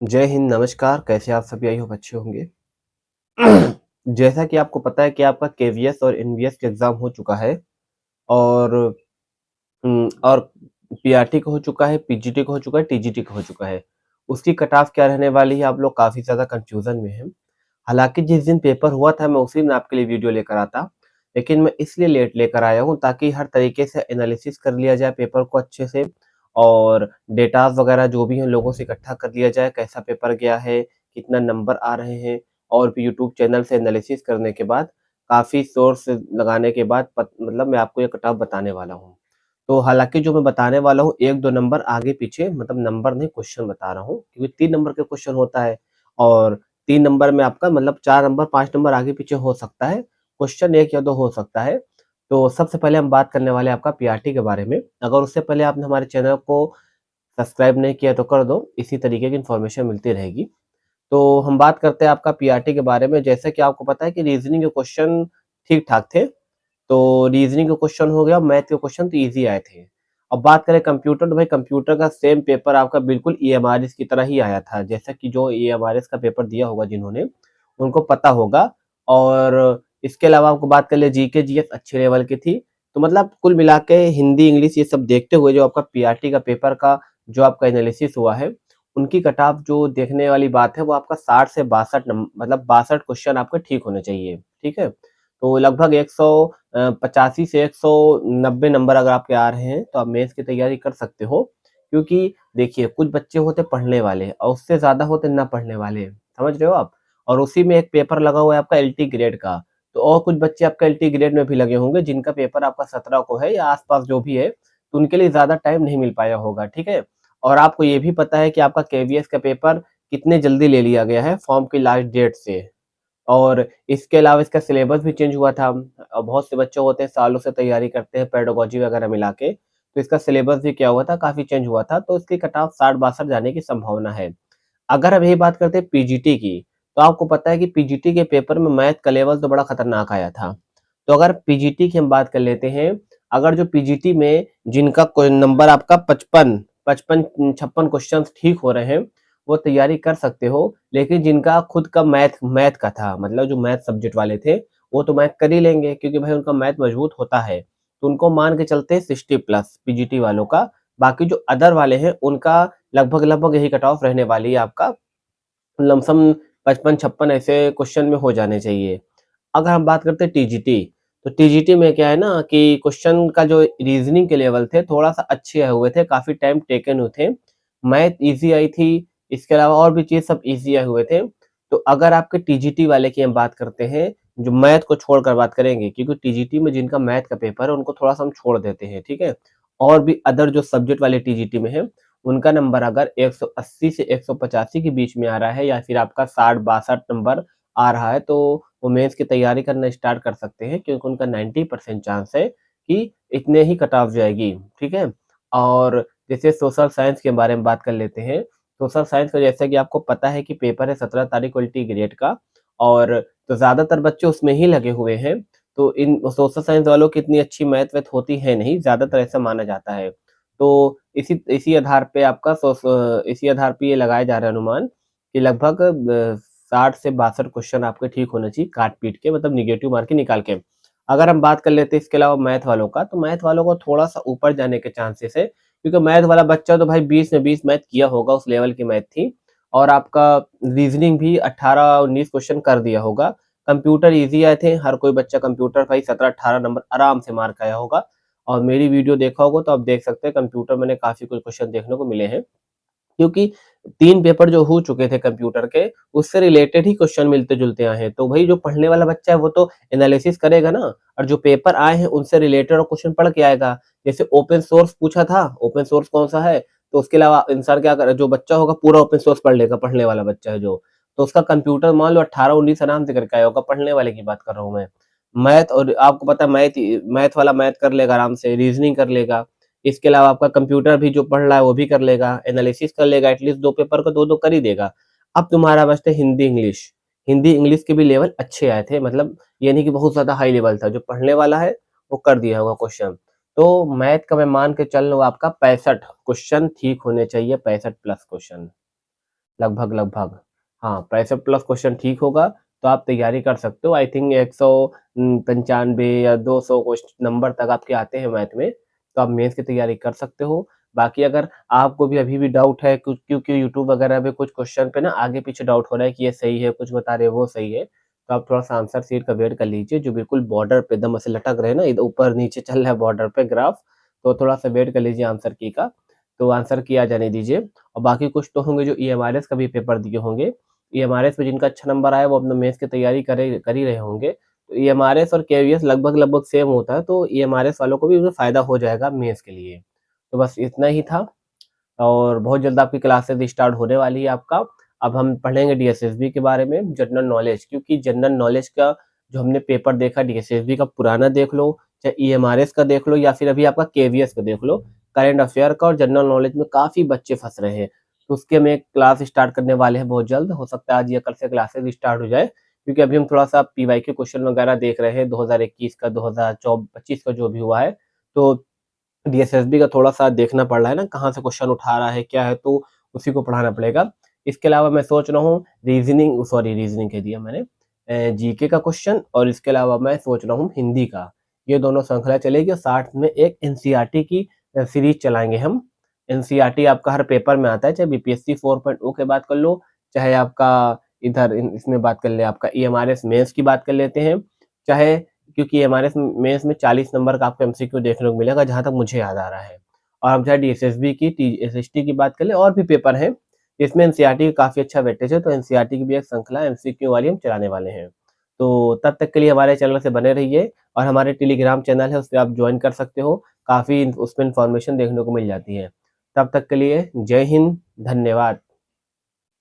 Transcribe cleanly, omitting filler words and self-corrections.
जय हिंद, नमस्कार। कैसे आप सभी? आई होप अच्छे होंगे। जैसा कि आपको पता है कि आपका केवीएस और एनवीएस का एग्ज़ाम हो चुका है और और पीआरटी का हो चुका है, पीजीटी का हो चुका है, टीजीटी का हो चुका है। उसकी कट ऑफ क्या रहने वाली है, आप लोग काफ़ी ज़्यादा कन्फ्यूज़न में हैं। हालाँकि जिस दिन पेपर हुआ था, मैं उसी दिन आपके लिए वीडियो लेकर आता, लेकिन मैं इसलिए लेट लेकर आया हूँ ताकि हर तरीके से एनालिसिस कर लिया जाए पेपर को अच्छे से और डेटाज़ वगैरह जो भी हैं लोगों से इकट्ठा कर लिया जाए, कैसा पेपर गया है, कितना नंबर आ रहे हैं और फिर यूट्यूब चैनल से एनालिसिस करने के बाद, काफ़ी सोर्स लगाने के बाद मतलब मैं आपको ये कट ऑफ बताने वाला हूँ। तो हालाँकि जो मैं बताने वाला हूँ 1-2 नंबर आगे-पीछे मतलब नंबर नहीं क्वेश्चन बता रहा हूँ, क्योंकि 3 नंबर का क्वेश्चन होता है और 3 नंबर में आपका मतलब 4 नंबर 5 नंबर आगे-पीछे हो सकता है, क्वेश्चन 1 या 2 हो सकता है। तो सबसे पहले हम बात करने वाले हैं आपका पीआरटी के बारे में। अगर उससे पहले आपने हमारे चैनल को सब्सक्राइब नहीं किया तो कर दो, इसी तरीके की इन्फॉर्मेशन मिलती रहेगी। तो हम बात करते हैं आपका पीआरटी के बारे में। जैसे कि आपको पता है कि रीज़निंग के क्वेश्चन ठीक-ठाक थे। तो रीजनिंग का क्वेश्चन हो गया, मैथ के क्वेश्चन तो ईज़ी आए थे। अब बात करें कंप्यूटर तो भाई कंप्यूटर का सेम पेपर आपका बिल्कुल ईएमआरएस की तरह ही आया था। जैसा कि जो ईएमआरएस का पेपर दिया होगा जिन्होंने, उनको पता होगा और इसके अलावा आपको बात कर ले जीके, जीएस अच्छे लेवल की थी। तो मतलब कुल मिला के हिंदी, इंग्लिश ये सब देखते हुए जो आपका पीआरटी का पेपर का जो आपका एनालिसिस हुआ है, उनकी कट ऑफ जो देखने वाली बात है वो आपका 60 से 62 मतलब 62 क्वेश्चन आपके ठीक होने चाहिए, ठीक है? तो लगभग 85 से 190 नंबर अगर आपके आ रहे हैं, तो आप मेंस की तैयारी कर सकते हो। क्योंकि देखिए, कुछ बच्चे होते पढ़ने वाले और उससे ज़्यादा होते ना पढ़ने वाले, समझ रहे हो आप? और उसी में एक पेपर लगा हुआ है आपका एलटी ग्रेड का, तो और कुछ बच्चे आपका एलटी ग्रेड में भी लगे होंगे, जिनका पेपर आपका 17 को है या आस-पास जो भी है, तो उनके लिए ज़्यादा टाइम नहीं मिल पाया होगा, ठीक है? और आपको ये भी पता है कि आपका केवीएस का पेपर कितने जल्दी ले लिया गया है फॉर्म की लास्ट डेट से। और इसके अलावा इसका सिलेबस भी चेंज हुआ था। बहुत से बच्चे होते हैं सालों से तैयारी करते हैं पेडागोजी वगैरह मिला के, तो इसका सिलेबस भी क्या हुआ था काफ़ी चेंज हुआ था, तो इसकी कट ऑफ 60-62 जाने की संभावना है। अगर हम यही बात करते हैं पीजीटी की, तो आपको पता है कि पीजीटी के पेपर में मैथ का लेवल तो बड़ा खतरनाक आया था। तो अगर पीजीटी की हम बात कर लेते हैं, अगर जो पीजीटी में जिनका कोई नंबर आपका 56 क्वेश्चन्स ठीक हो रहे हैं, वो तैयारी कर सकते हो। लेकिन जिनका खुद का मैथ मैथ का था, मतलब जो मैथ सब्जेक्ट वाले थे, वो तो मैथ कर ही लेंगे क्योंकि भाई उनका मैथ मजबूत होता है। तो उनको मान के चलते हैं 60 प्लस पीजीटी वालों का। बाकी जो अदर वाले हैं, उनका लगभग-लगभग यही कट ऑफ रहने वाली है आपका लमसम 55-56 ऐसे क्वेश्चन में हो जाने चाहिए। अगर हम बात करते हैं टीजीटी, तो टीजीटी में क्या है ना कि क्वेश्चन का जो रीज़निंग के लेवल थे, थोड़ा-सा अच्छे आए हुए थे, काफ़ी टाइम टेकन हुए थे। मैथ ईज़ी आई थी, इसके अलावा और भी चीज़ सब ईज़ी आए हुए थे। तो अगर आपके टीजीटी वाले की हम बात करते हैं, जो मैथ को छोड़कर बात करेंगे क्योंकि टीजीटी में जिनका मैथ का पेपर है, उनको थोड़ा-सा हम छोड़ देते हैं, ठीक है? और भी अदर जो सब्जेक्ट वाले टीजीटी में हैं, उनका नंबर अगर 180 से 185 के बीच में आ रहा है या फिर आपका 60-62 नंबर आ रहा है, तो वो मेंस की तैयारी करना स्टार्ट कर सकते हैं क्योंकि उनका 90% चांस है कि इतने ही कट ऑफ जाएगी, ठीक है? और जैसे सोशल साइंस के बारे में बात कर लेते हैं। सोशल साइंस का जैसा कि आपको पता है कि पेपर है 17 तारीख को एलटी ग्रेड का और तो ज़्यादातर बच्चे उसमें ही लगे हुए हैं। तो इन सोशल साइंस वालों की इतनी अच्छी मैथ-वैथ होती है नहीं, ज़्यादातर ऐसा माना जाता है। तो इसी इसी आधार पे आपका इसी आधार पे ये लगाया जा रहा है अनुमान कि लगभग 60 से 62 क्वेश्चन आपके ठीक होने चाहिए काट-पीट के मतलब नेगेटिव मार्किंग निकाल के। अगर हम बात कर लेते हैं इसके अलावा मैथ वालों का, तो मैथ वालों को थोड़ा-सा ऊपर जाने के चांसेस है, क्योंकि मैथ वाला बच्चा तो भाई 20 में 20 मैथ किया होगा, उस लेवल की मैथ थी और आपका रीज़निंग भी 18-19 क्वेश्चन कर दिया होगा। कंप्यूटर ईज़ी आए थे, हर कोई बच्चा कंप्यूटर भाई 17-18 नंबर आराम से मार के आया होगा और मेरी वीडियो देखा होगा तो आप देख सकते हैं कंप्यूटर मैंने काफ़ी कुछ क्वेश्चन देखने को मिले हैं। क्योंकि 3 पेपर जो हो चुके थे कंप्यूटर के, उससे रिलेटेड ही क्वेश्चन मिलते-जुलते आए हैं। तो भई जो पढ़ने वाला बच्चा है वो तो एनालिसिस करेगा ना और जो पेपर आए हैं उनसे रिलेटेड और क्वेश्चन पढ़ के आएगा। जैसे ओपन सोर्स पूछा था, ओपन सोर्स कौन-सा है? तो उसके अलावा इंसान क्या करे जो बच्चा होगा पूरा ओपन सोर्स पढ़ लेगा, पढ़ने वाला बच्चा है जो। तो उसका कंप्यूटर मान लो 18-19 आराम से करके आया होगा, पढ़ने वाले की बात कर रहा हूँ मैं। मैथ और आपको पता है मैथ वाला मैथ कर लेगा आराम से, रीज़निंग कर लेगा। इसके अलावा आपका कंप्यूटर भी जो पढ़ रहा है वो भी कर लेगा, एनालिसिस कर लेगा, एटलीस्ट 2 पेपर को 2-2 कर ही देगा। अब तुम्हारा बचता है हिंदी, इंग्लिश। हिंदी, इंग्लिश के भी लेवल अच्छे आए थे मतलब ये नहीं कि बहुत ज़्यादा हाई लेवल था, जो पढ़ने वाला है वो कर दिया होगा क्वेश्चन। तो मैथ का मैं मान के चल लूँ आपका 65 क्वेश्चन ठीक होने चाहिए, 65 प्लस क्वेश्चन। लगभग। हाँ, 65 प्लस क्वेश्चन ठीक होगा तो आप तैयारी कर सकते हो। आई थिंक 195 या 200 नंबर तक आपके आते हैं मैथ में, तो आप मेंस की तैयारी कर सकते हो। बाकी अगर आपको भी अभी भी डाउट है क्योंकि यूट्यूब वगैरह पे कुछ क्वेश्चन पे ना आगे-पीछे डाउट हो रहा है कि ये सही है, कुछ बता रहे हैं वो सही है, तो आप थोड़ा-सा आंसर शीट का वेट कर लीजिए, जो बिल्कुल बॉर्डर पे एकदम ऐसे लटक रहे हैं ना, इधर ऊपर-नीचे चल रहा है बॉर्डर पे ग्राफ, तो थोड़ा-सा वेट कर लीजिए आंसर की का। तो आंसर की आ जाने दीजिए और बाकी कुछ तो होंगे जो ईएमआरएस का भी पेपर दिए होंगे। ईएमआरएस में जिनका अच्छा नंबर आया वो अपना मेंस की तैयारी कर ही रहे होंगे। तो ईएमआरएस और केवीएस लगभग-लगभग सेम होता है, तो ईएमआरएस वालों को भी उसमें फ़ायदा हो जाएगा मेंस के लिए। तो बस इतना ही था और बहुत जल्द आपकी क्लासेस स्टार्ट होने वाली है आपका। अब हम पढ़ेंगे डीएसएसबी के बारे में, जनरल नॉलेज, क्योंकि जनरल नॉलेज का जो हमने पेपर देखा डीएसएसबी का पुराना देख लो, चाहे ईएमआरएस का देख लो या फिर अभी आपका केवीएस का देख लो, करंट अफेयर का और जनरल नॉलेज में काफ़ी बच्चे फँस रहे हैं। तो उसके हम एक क्लास स्टार्ट करने वाले हैं बहुत जल्द, हो सकता है आज या कल से क्लासेस स्टार्ट हो जाए, क्योंकि अभी हम थोड़ा-सा पीवाईक्यू क्वेश्चन वगैरह देख रहे हैं 2021 का, 2025 का जो भी हुआ है। तो डीएसएसबी का थोड़ा-सा देखना पड़ रहा है ना, कहाँ से क्वेश्चन उठा रहा है, क्या है, तो उसी को पढ़ाना पड़ेगा। इसके अलावा मैं सोच रहा हूँ रीज़निंग कह दिया मैंने, जीके का क्वेश्चन और इसके अलावा मैं सोच रहा हूँ हिंदी का। ये दोनों श्रृंखला चलेगी और साथ में एक एनसीईआरटी की सीरीज़ चलाएँगे हम। एनसीईआरटी आपका हर पेपर में आता है, चाहे बीपीएससी 4.0 की बात कर लो, चाहे आपका इधर इसमें बात कर लें, आपका ईएमआरएस मेंस की बात कर लेते हैं, चाहे क्योंकि एमआरएस मेंस में 40 नंबर का आपको एमसीक्यू देखने को मिलेगा जहाँ तक मुझे याद आ रहा है। और हम चाहे डीएसएसबी की एसएसटी की बात कर लें और भी पेपर हैं, इसमें एनसीईआरटी का काफ़ी अच्छा वेटेज है, तो एनसीईआरटी की भी एक श्रृंखला एमसीक्यू वाली हम चलाने वाले हैं। तो तब तक के लिए हमारे चैनल से बने रहिए और हमारे टेलीग्राम चैनल है, उसपे आप जॉइन कर सकते हो, काफ़ी उसमें इन्फॉर्मेशन देखने को मिल जाती है। तब तक के लिए जय हिंद, धन्यवाद।